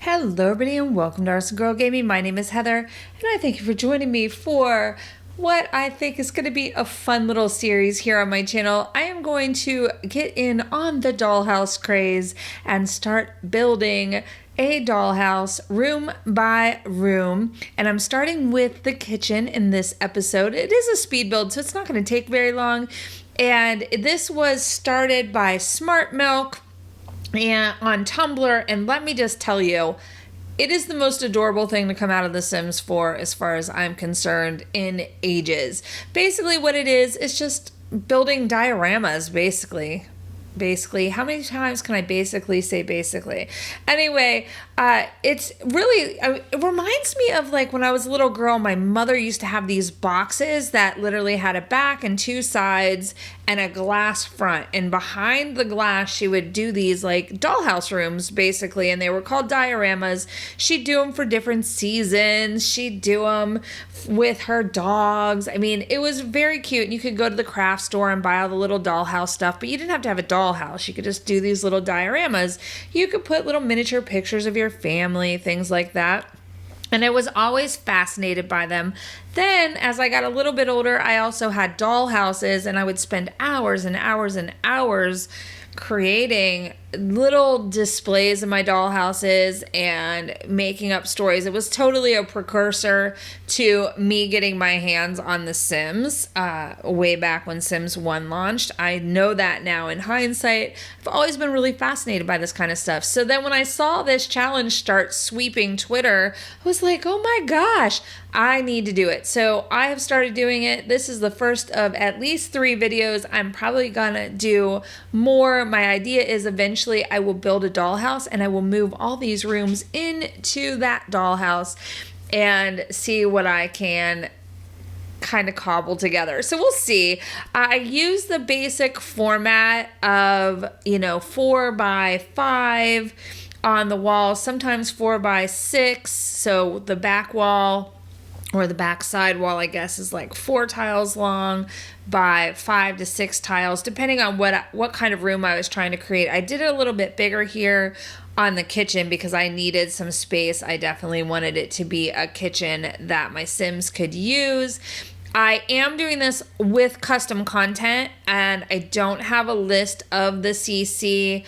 Hello, everybody, and welcome to ArsenGirl Gaming. My name is Heather, and I thank you for joining me for what I think is going to be a fun little series here on my channel. I am going to get in on the dollhouse craze and start building a dollhouse room by room, and I'm starting with the kitchen in this episode. It is a speed build, so it's not going to take very long, and this was started by Smart Milk and on Tumblr, and let me just tell you, it is the most adorable thing to come out of The Sims 4 as far as I'm concerned in ages. Basically what it is just building dioramas, basically. How many times can I basically say basically? Anyway, it's really, it reminds me of like when I was a little girl, my mother used to have these boxes that literally had a back and two sides and a glass front. And behind the glass, she would do these like dollhouse rooms basically, and they were called dioramas. She'd do them for different seasons. She'd do them with her dogs. I mean, it was very cute. You could go to the craft store and buy all the little dollhouse stuff, but you didn't have to have a dollhouse. You could just do these little dioramas. You could put little miniature pictures of your family, things like that. And I was always fascinated by them. Then, as I got a little bit older, I also had dollhouses, and I would spend hours and hours and hours creating little displays in my dollhouses and making up stories. It was totally a precursor to me getting my hands on The Sims way back when Sims 1 launched. I know that now in hindsight. I've always been really fascinated by this kind of stuff. So then when I saw this challenge start sweeping Twitter, I was like, oh my gosh, I need to do it. So I have started doing it. This is the first of at least 3 videos. I'm probably gonna do more. My idea is eventually I will build a dollhouse and I will move all these rooms into that dollhouse and see what I can kind of cobble together. So we'll see. I use the basic format of, 4 by 5 on the wall, sometimes 4 by 6. So the back wall, or the back side wall, I guess, is like 4 tiles long by 5 to 6 tiles, depending on what kind of room I was trying to create. I did it a little bit bigger here on the kitchen because I needed some space. I definitely wanted it to be a kitchen that my Sims could use. I am doing this with custom content, and I don't have a list of the CC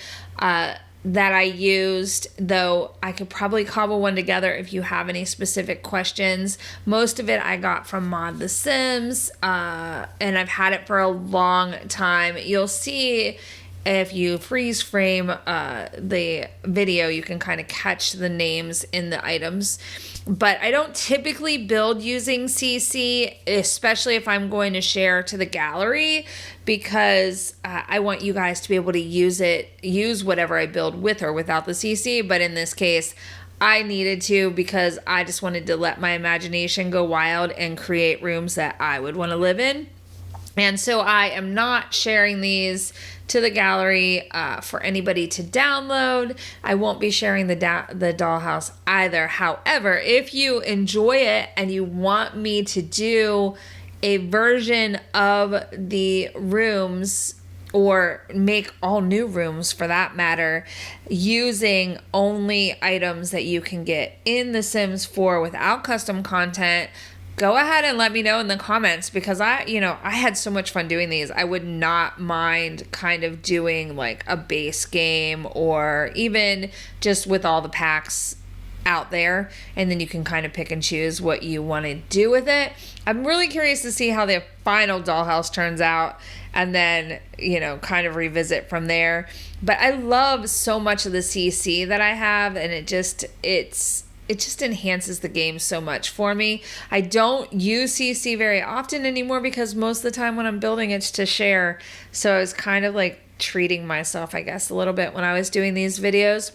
that I used, though I could probably cobble one together if you have any specific questions. Most of it I got from Mod The Sims, and I've had it for a long time. You'll see if you freeze frame the video, you can kind of catch the names in the items. But I don't typically build using CC, especially if I'm going to share to the gallery, because I want you guys to be able to use whatever I build with or without the CC. But in this case, I needed to, because I just wanted to let my imagination go wild and create rooms that I would want to live in. And so I am not sharing these to the gallery for anybody to download. I won't be sharing the dollhouse either. However, if you enjoy it and you want me to do a version of the rooms, or make all new rooms for that matter, using only items that you can get in The Sims 4 without custom content, go ahead and let me know in the comments, because I had so much fun doing these. I would not mind kind of doing like a base game, or even just with all the packs out there, and then you can kind of pick and choose what you want to do with it. I'm really curious to see how the final dollhouse turns out, and then kind of revisit from there. But I love so much of the CC that I have, and it just enhances the game so much for me. I don't use CC very often anymore, because most of the time when I'm building, it's to share. So I was kind of like treating myself, I guess, a little bit when I was doing these videos.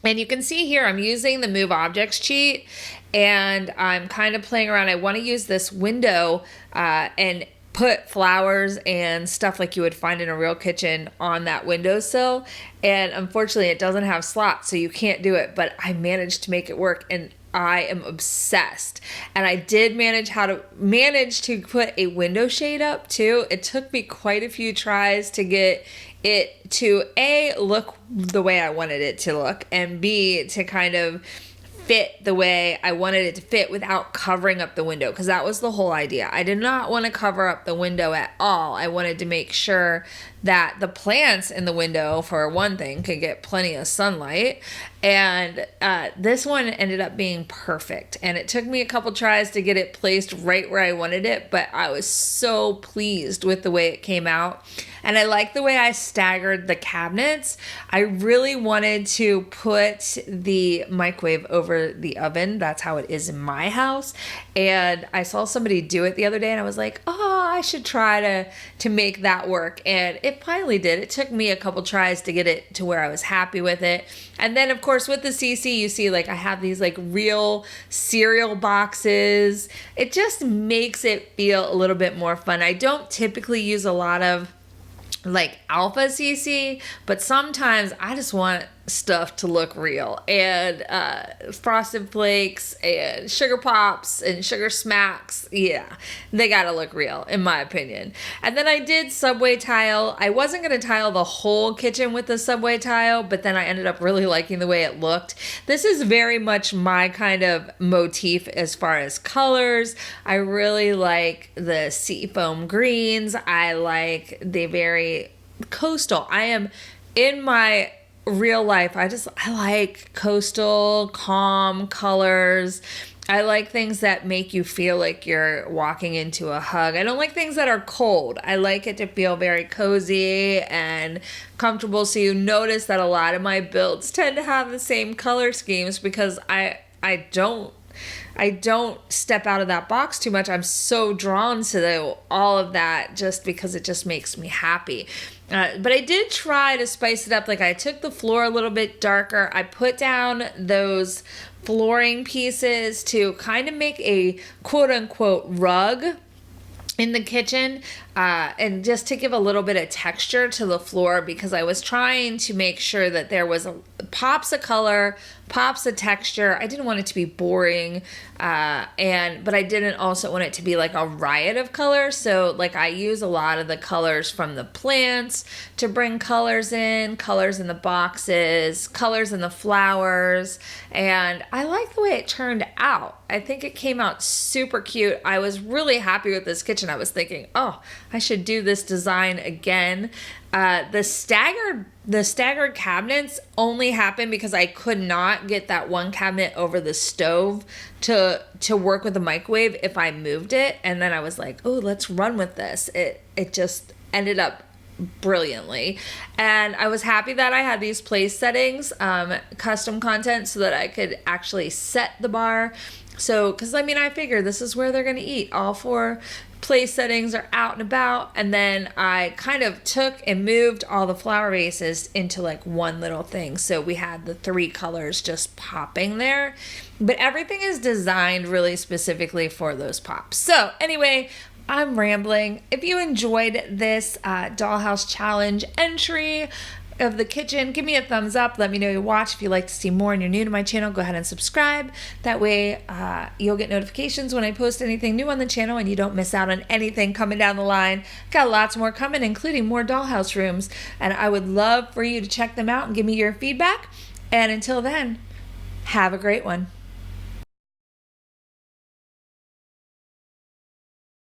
And you can see here, I'm using the Move Objects cheat, and I'm kind of playing around. I want to use this window and put flowers and stuff like you would find in a real kitchen on that windowsill. And unfortunately, it doesn't have slots, so you can't do it. But I managed to make it work. And I am obsessed. And I did manage to put a window shade up too. It took me quite a few tries to get it to A, look the way I wanted it to look, and B, to kind of fit the way I wanted it to fit without covering up the window, because that was the whole idea. I did not want to cover up the window at all. I wanted to make sure that the plants in the window, for one thing, could get plenty of sunlight. And this one ended up being perfect. And it took me a couple tries to get it placed right where I wanted it, but I was so pleased with the way it came out. And I like the way I staggered the cabinets. I really wanted to put the microwave over the oven. That's how it is in my house. And I saw somebody do it the other day, and I was like, oh, I should try to make that work. And it finally did. It took me a couple tries to get it to where I was happy with it. And then, of course, with the CC, you see, like, I have these, like, real cereal boxes. It just makes it feel a little bit more fun. I don't typically use a lot of like alpha CC, but sometimes I just want stuff to look real. And Frosted Flakes and Sugar Pops and Sugar Smacks, yeah, they gotta look real, in my opinion. And then I did subway tile. I wasn't gonna tile the whole kitchen with the subway tile, but then I ended up really liking the way it looked. This is very much my kind of motif as far as colors. I really like the seafoam greens. I like the very coastal. I am in my real life, I like coastal, calm colors. I like things that make you feel like you're walking into a hug. I don't like things that are cold. I like it to feel very cozy and comfortable. So you notice that a lot of my builds tend to have the same color schemes because I don't step out of that box too much. I'm so drawn to all of that just because it just makes me happy. But I did try to spice it up. Like I took the floor a little bit darker. I put down those flooring pieces to kind of make a quote unquote rug in the kitchen, and just to give a little bit of texture to the floor, because I was trying to make sure that there was pops of color, pops of texture. I didn't want it to be boring, but I didn't also want it to be like a riot of color. So like I use a lot of the colors from the plants to bring colors in the boxes, colors in the flowers, and I like the way it turned out. I think it came out super cute. I was really happy with this kitchen. I was thinking, oh, I should do this design again. The staggered cabinets only happened because I could not get that one cabinet over the stove to work with the microwave if I moved it. And then I was like, oh, let's run with this. It just ended up brilliantly. And I was happy that I had these place settings, custom content, so that I could actually set the bar. So, because I figure this is where they're going to eat. All 4 place settings are out and about. And then I kind of took and moved all the flower vases into like one little thing. So we had the 3 colors just popping there. But everything is designed really specifically for those pops. So anyway, I'm rambling. If you enjoyed this Dollhouse Challenge entry of the kitchen, give me a thumbs up. Let me know you watch. If you'd like to see more and you're new to my channel, go ahead and subscribe. That way you'll get notifications when I post anything new on the channel and you don't miss out on anything coming down the line. Got lots more coming, including more dollhouse rooms, and I would love for you to check them out and give me your feedback. And until then, have a great one.